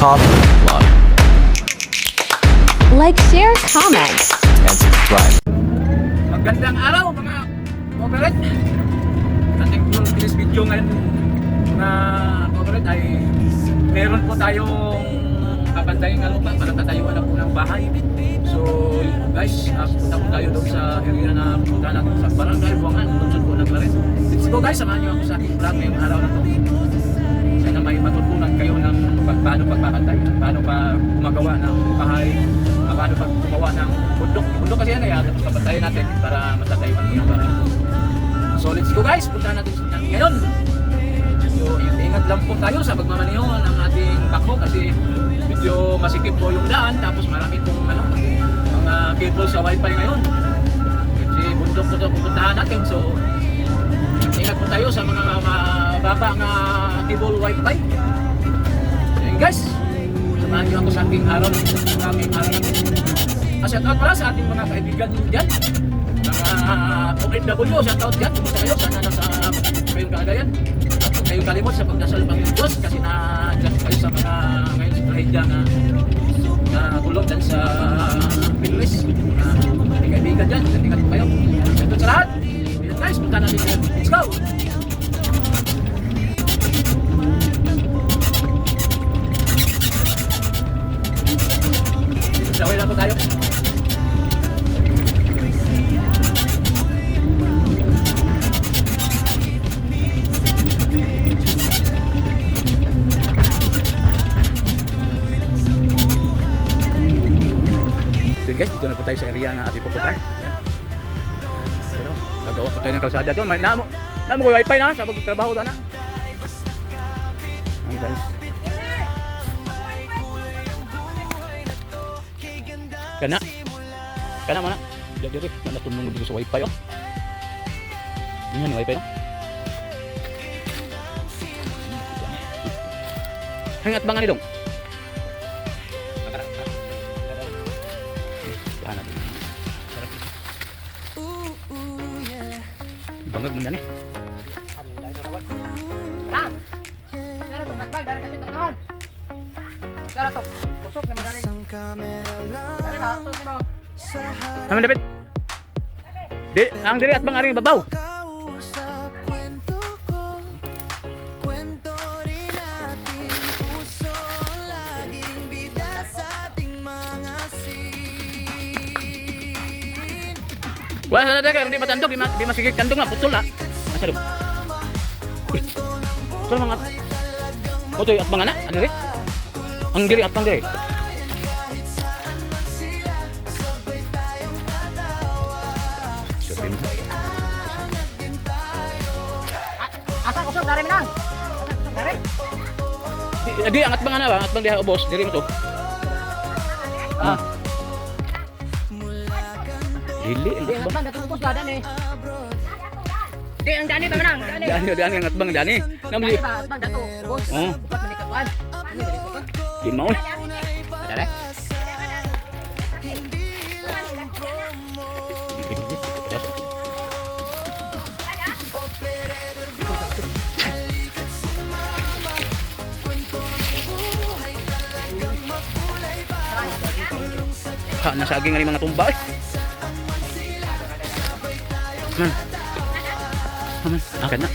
Top Vlog Like, share, comment. and subscribe. Magandang araw mga corporate. Ating this video ngayon na corporate ay meron po tayong papantayin nga lupa para tatayuan na po ng bahay. So guys, punta po tayo doon sa area na punta natin sa Barangay Buangan, lungsod po ng Claret. Let's go guys, samahan niyo ako sa aking vlog ngayong araw na to. Sana may matutunan kayo ng paano pagpapantay, paano pa gumagawa ng bahay, paano pag gumawa ng bundok. Bundok kasi yan ay tapos papantayin natin para matatayuan ng bahay. So let's go guys, punta natin sa ngayon. So ingat lang po tayo sa pagmamaneho ng ating bakbo kasi medyo masikip po yung daan, tapos marami pong mga cable sa wifi ngayon. Kasi bundok po ito pupuntahan natin. So ingat po tayo sa mga mababa nga cable wifi. So yun guys, samahan niyo ako sa ating araw shout out pala sa ating mga kaibigan dyan, mga OFW, shout out dyan. Kumusta kayo? Sana nasa kayong kalagayan at huwag kayong kalimot sa pagdasal ng Diyos kasi na-dyan kayo sa mga ngayon sa trahedya na kulong dyan sa Pilulis. Mga kaibigan dyan, ingat po kayo. Shout out sa lahat. Ayan guys, punta natin. Let's go! Saway lang po tayo. So guys, dito na po tayo sa area na ating pupuntahan. Pero, gagawa po tayo ng kalsada doon. Namo ko wifi na sa pagtrabaho doon na. Ayan guys. Kana mana? Jadi mana tunong dito sa wifi oh. Yan yung wifi no. Hangat bang ani dong? Bangag mo yan eh. Naman David. Ang diri at bang aring babaw. Wala na daga, hindi matandog, di masigig tandog na, putol na. Asa dong? Saan mga otoy at mga na? Ano diri? Ang diri at bang diri. Asa usap dari minang. Dari. Di angat bang ana ba? Angat bang diha boss, diri mo to. Dili, Di angat bang. bang dato ubos badan eh. Di ang dani pa minang, dani. Dani angat bang dani. Namu di. Bang dato ubos. Oh. Bukat menikapan. Ano dito ko? Di mau. Ada. Ha, nasaging nga mga tumba eh. Akan na.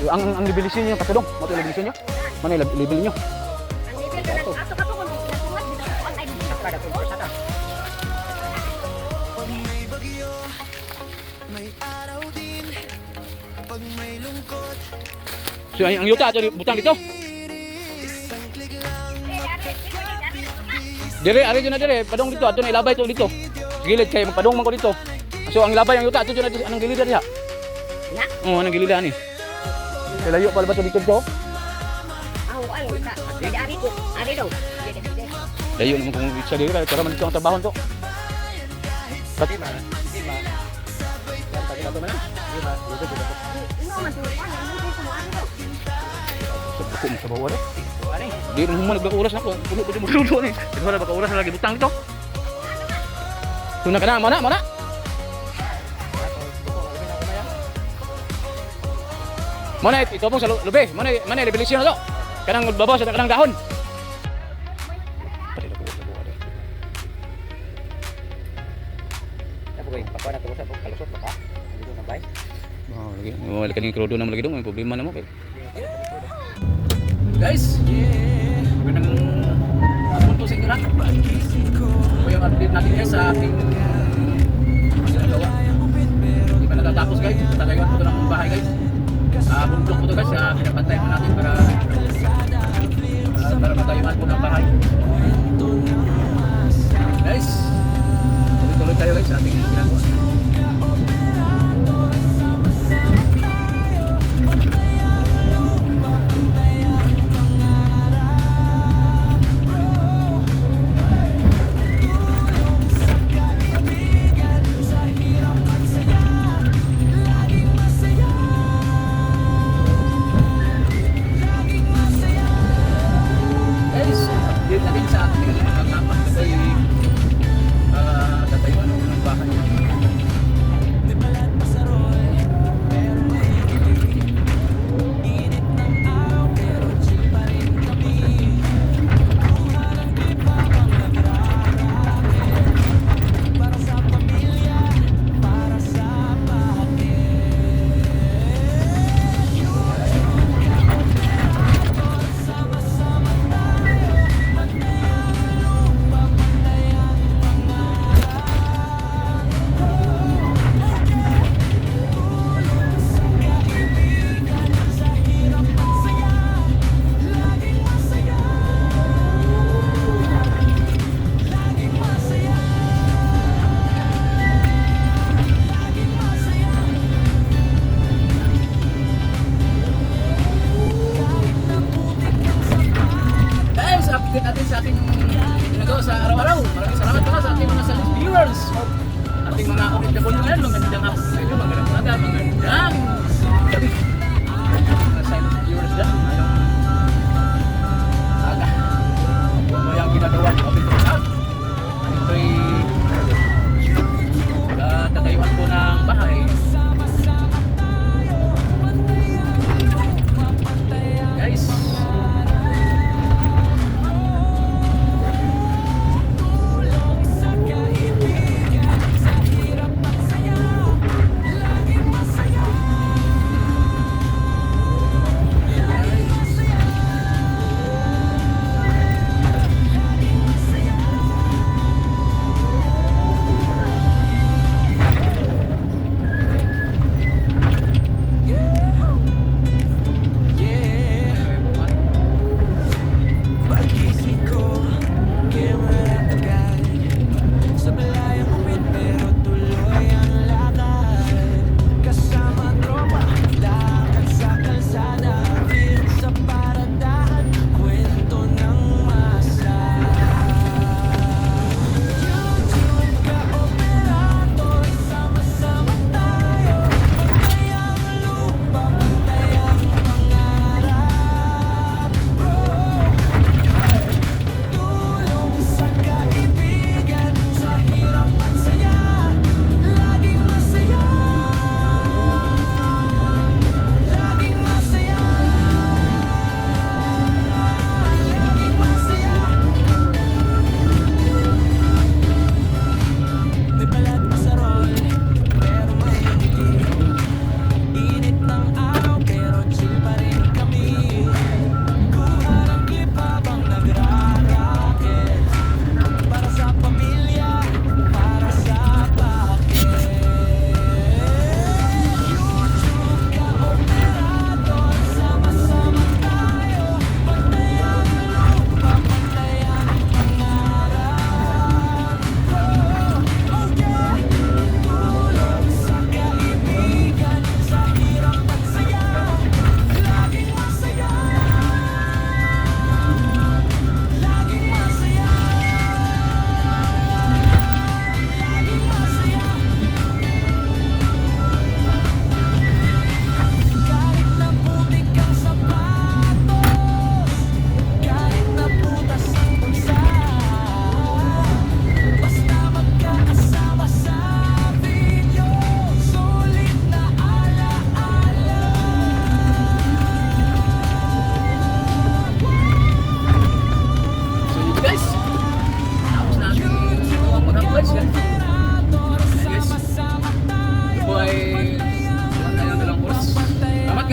Ang libilisin niyo patulong. Mato libilisin niyo. Mana libil niyo? Ato ka to kun natungat dito ko ay dito ka dato ubos ata. So ang yuta ato butang dito. Dire, ari jud na dire, padong dito, ato na ilabay to dito. Gilid kay magpadong man ko dito. So ang labay ang yuta ato jud na anong gilid diha. Na? Oh, anong gilid ani. Layo pala ba to dito ko? Aw ay ka. Di ari ko. Ari daw. Layo naman kung sa dire para man dito ang trabaho to. Pati ba? Di ba? Yan pati ba to man? Di ba? Ino man tuwa na, hindi ko mo ari daw. Sa ko sa bawah ni. Di rin human nagka-oras na ko. Puno pa mo luto ni. Di ba nagka-oras na lagi butang dito? Tuna ka na, mana? Mana ito pong sa lube, mana rebelisyon na to. Kanang babaw sa kanang dahon. Okay. Wala ka ning krudo na malagi dong, may problema na mo kay. Guys, magandang punto sa inyo lahat. Ito yung update natin guys sa ating ginagawa. Hindi pa natatapos guys. Tatayuan po ito ng bahay guys. Bundok po ito guys. Pinapantay po natin para matayuan po ng bahay. Guys, tuloy-tuloy tayo guys sa ating ginagawa. Guys, update natin sa ating pagkakas kasi tatayuan po ng bahay. Guys, update natin sa ating ginagawa sa araw-araw. Maraming salamat pala sa ating mga silent viewers. Ating mga OFW ngayon, magandang hapon sa inyo, magandang umaga, magandang gabi. Mga silent viewers dyan, ngayong aga. Ano yung ginagawa ng OFW lahat? Ito'y tatayuan po ng bahay. Guys,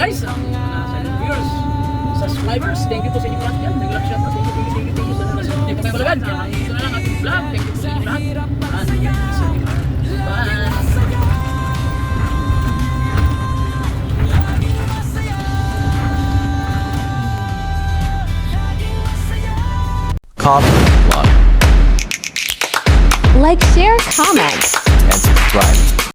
guys, ang silent viewers, subscribers, thank you po sa inyo lahat yan. Nag-like shot, thank you sa mga hindi po kayo malagan. Ito na lang ating vlog. Thank you po sa inyo lahat. Bye. Coffee Vlog. Like, share, comment. And subscribe.